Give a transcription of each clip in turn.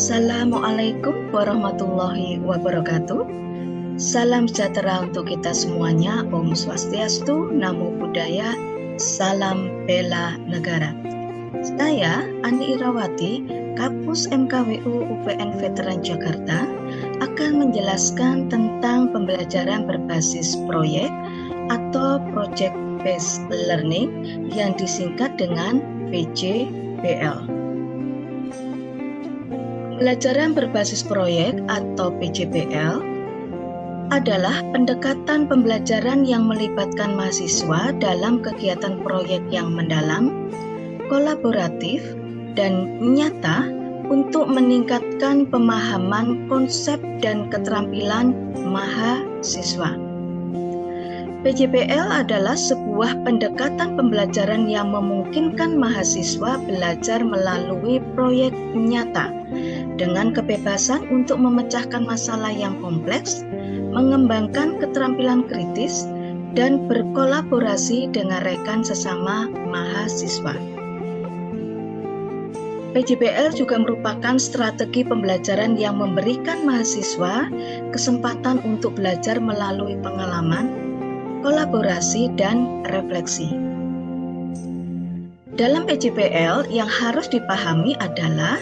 Assalamualaikum warahmatullahi wabarakatuh. Salam sejahtera untuk kita semuanya. Om Swastiastu, Namo Buddhaya, Salam Bela Negara. Saya Ani Irawati, Kapus MKWU UPN Veteran Jakarta, akan menjelaskan tentang pembelajaran berbasis proyek atau Project Based Learning yang disingkat dengan PJBL. Pembelajaran berbasis proyek atau PJBL adalah pendekatan pembelajaran yang melibatkan mahasiswa dalam kegiatan proyek yang mendalam, kolaboratif, dan nyata untuk meningkatkan pemahaman konsep dan keterampilan mahasiswa. PJBL adalah sebuah pendekatan pembelajaran yang memungkinkan mahasiswa belajar melalui proyek nyata dengan kebebasan untuk memecahkan masalah yang kompleks, mengembangkan keterampilan kritis, dan berkolaborasi dengan rekan sesama mahasiswa. PJBL juga merupakan strategi pembelajaran yang memberikan mahasiswa kesempatan untuk belajar melalui pengalaman, kolaborasi, dan refleksi. Dalam PJBL yang harus dipahami adalah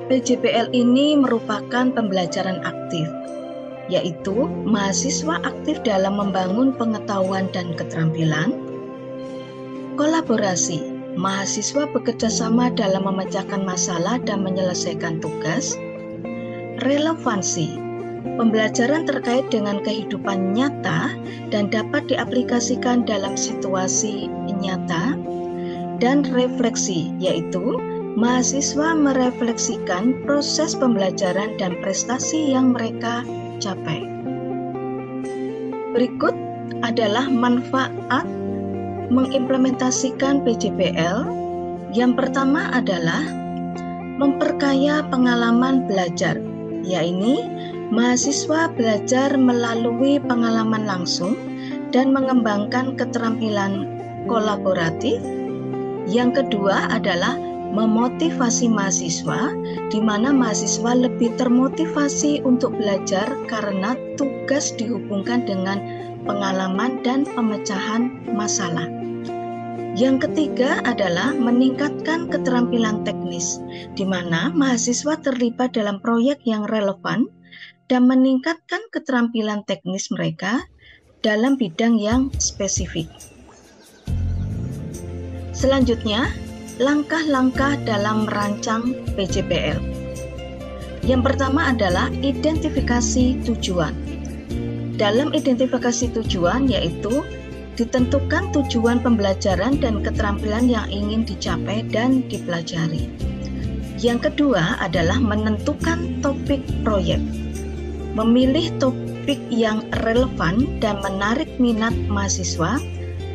PJBL ini merupakan pembelajaran aktif, yaitu mahasiswa aktif dalam membangun pengetahuan dan keterampilan, kolaborasi, mahasiswa bekerja sama dalam memecahkan masalah dan menyelesaikan tugas, relevansi, pembelajaran terkait dengan kehidupan nyata dan dapat diaplikasikan dalam situasi nyata, dan refleksi, yaitu mahasiswa merefleksikan proses pembelajaran dan prestasi yang mereka capai. Berikut adalah manfaat mengimplementasikan PJBL. Yang pertama adalah memperkaya pengalaman belajar, yaitu mahasiswa belajar melalui pengalaman langsung dan mengembangkan keterampilan kolaboratif. Yang kedua adalah memotivasi mahasiswa, di mana mahasiswa lebih termotivasi untuk belajar karena tugas dihubungkan dengan pengalaman dan pemecahan masalah. Yang ketiga adalah meningkatkan keterampilan teknis, di mana mahasiswa terlibat dalam proyek yang relevan dan meningkatkan keterampilan teknis mereka dalam bidang yang spesifik. Selanjutnya, langkah-langkah dalam merancang PJBL. Yang pertama adalah identifikasi tujuan. Dalam identifikasi tujuan yaitu ditentukan tujuan pembelajaran dan keterampilan yang ingin dicapai dan dipelajari. Yang kedua adalah menentukan topik proyek. Memilih topik yang relevan dan menarik minat mahasiswa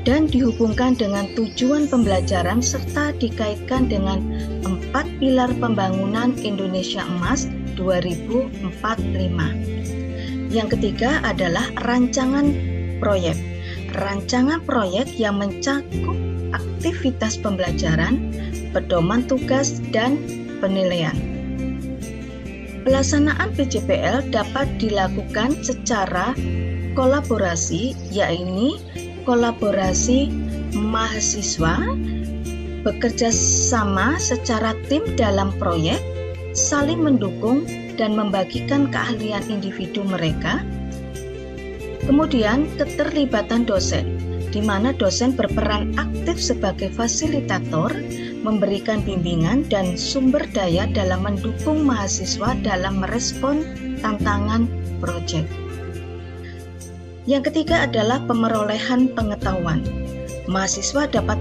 dan dihubungkan dengan tujuan pembelajaran serta dikaitkan dengan 4 pilar pembangunan Indonesia Emas 2045. Yang ketiga adalah rancangan proyek. Rancangan proyek yang mencakup aktivitas pembelajaran, pedoman tugas, dan penilaian. Pelaksanaan PJBL dapat dilakukan secara kolaborasi, yaitu kolaborasi mahasiswa bekerja sama secara tim dalam proyek, saling mendukung dan membagikan keahlian individu mereka. Kemudian keterlibatan dosen, di mana dosen berperan aktif sebagai fasilitator, memberikan bimbingan dan sumber daya dalam mendukung mahasiswa dalam merespon tantangan proyek. Yang ketiga adalah pemerolehan pengetahuan. Mahasiswa dapat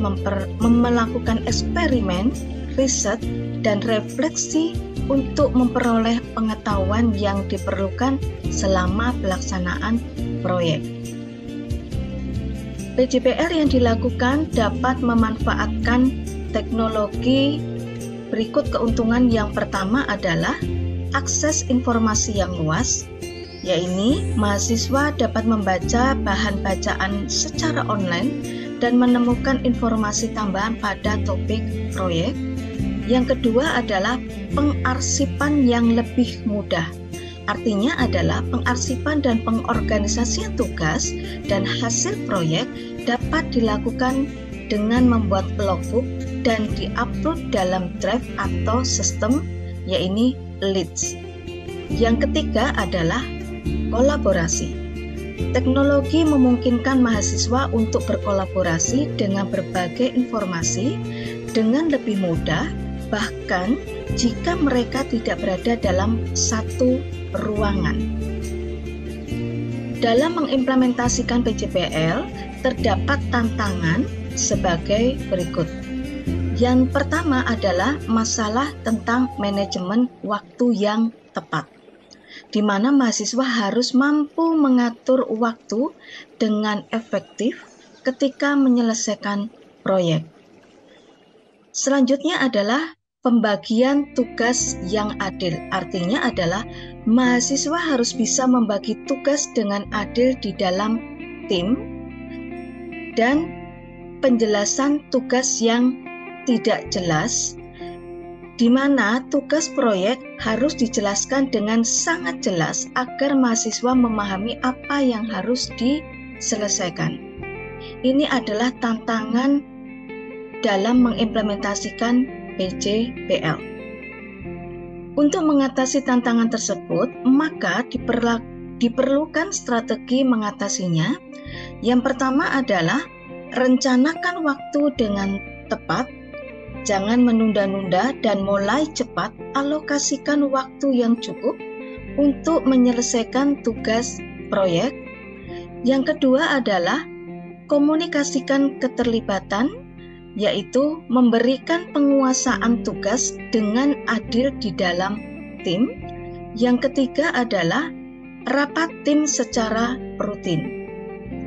melakukan eksperimen, riset, dan refleksi untuk memperoleh pengetahuan yang diperlukan selama pelaksanaan proyek. PJBL yang dilakukan dapat memanfaatkan teknologi. Berikut keuntungan yang pertama adalah akses informasi yang luas, yaitu mahasiswa dapat membaca bahan bacaan secara online dan menemukan informasi tambahan pada topik proyek. Yang kedua adalah pengarsipan yang lebih mudah. Artinya adalah pengarsipan dan pengorganisasian tugas dan hasil proyek dapat dilakukan dengan membuat logbook dan diupload dalam drive atau sistem, yaitu LIDS. Yang ketiga adalah kolaborasi. Teknologi memungkinkan mahasiswa untuk berkolaborasi dengan berbagai informasi dengan lebih mudah, bahkan jika mereka tidak berada dalam satu ruangan. Dalam mengimplementasikan PJPL, terdapat tantangan sebagai berikut. Yang pertama adalah masalah tentang manajemen waktu yang tepat, di mana mahasiswa harus mampu mengatur waktu dengan efektif ketika menyelesaikan proyek. Selanjutnya adalah pembagian tugas yang adil. Artinya adalah mahasiswa harus bisa membagi tugas dengan adil di dalam tim dan penjelasan tugas yang tidak jelas, di mana tugas proyek harus dijelaskan dengan sangat jelas agar mahasiswa memahami apa yang harus diselesaikan. Ini adalah tantangan dalam mengimplementasikan PJPL. Untuk mengatasi tantangan tersebut, maka diperlukan strategi mengatasinya. Yang pertama adalah rencanakan waktu dengan tepat, jangan menunda-nunda dan mulai cepat alokasikan waktu yang cukup untuk menyelesaikan tugas proyek. Yang kedua adalah komunikasikan keterlibatan, yaitu memberikan penguasaan tugas dengan adil di dalam tim. Yang ketiga adalah rapat tim secara rutin.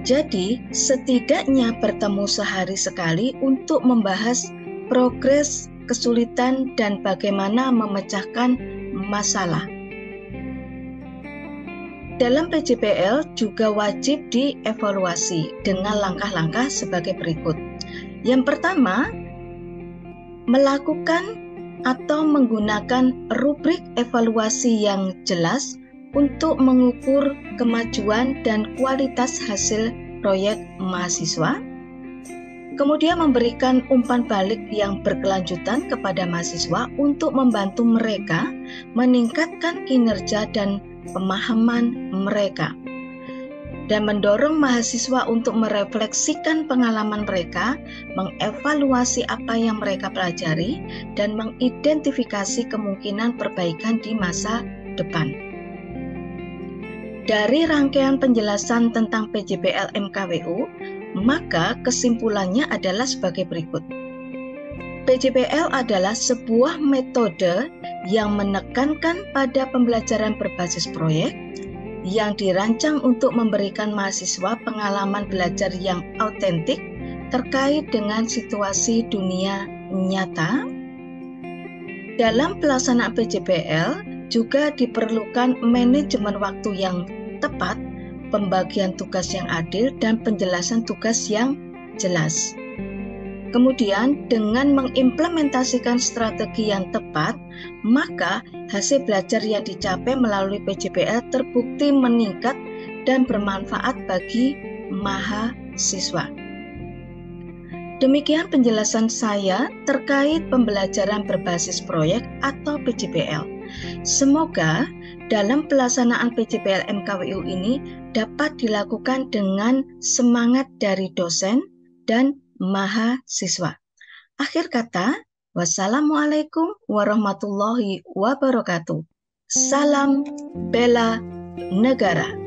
Jadi, setidaknya bertemu sehari sekali untuk membahas progres, kesulitan, dan bagaimana memecahkan masalah. Dalam PJPL juga wajib dievaluasi dengan langkah-langkah sebagai berikut. Yang pertama, melakukan atau menggunakan rubrik evaluasi yang jelas untuk mengukur kemajuan dan kualitas hasil proyek mahasiswa. Kemudian memberikan umpan balik yang berkelanjutan kepada mahasiswa untuk membantu mereka meningkatkan kinerja dan pemahaman mereka. Dan mendorong mahasiswa untuk merefleksikan pengalaman mereka, mengevaluasi apa yang mereka pelajari, dan mengidentifikasi kemungkinan perbaikan di masa depan. Dari rangkaian penjelasan tentang PJPL MKWU, maka kesimpulannya adalah sebagai berikut. PJPL adalah sebuah metode yang menekankan pada pembelajaran berbasis proyek, yang dirancang untuk memberikan mahasiswa pengalaman belajar yang autentik terkait dengan situasi dunia nyata. Dalam pelaksanaan PJPL juga diperlukan manajemen waktu yang tepat, pembagian tugas yang adil, dan penjelasan tugas yang jelas. Kemudian dengan mengimplementasikan strategi yang tepat, maka hasil belajar yang dicapai melalui PJPL terbukti meningkat dan bermanfaat bagi mahasiswa. Demikian penjelasan saya terkait pembelajaran berbasis proyek atau PJPL. Semoga dalam pelaksanaan PJPL MKWU ini dapat dilakukan dengan semangat dari dosen dan mahasiswa. Akhir kata, wassalamualaikum warahmatullahi wabarakatuh. Salam bela negara.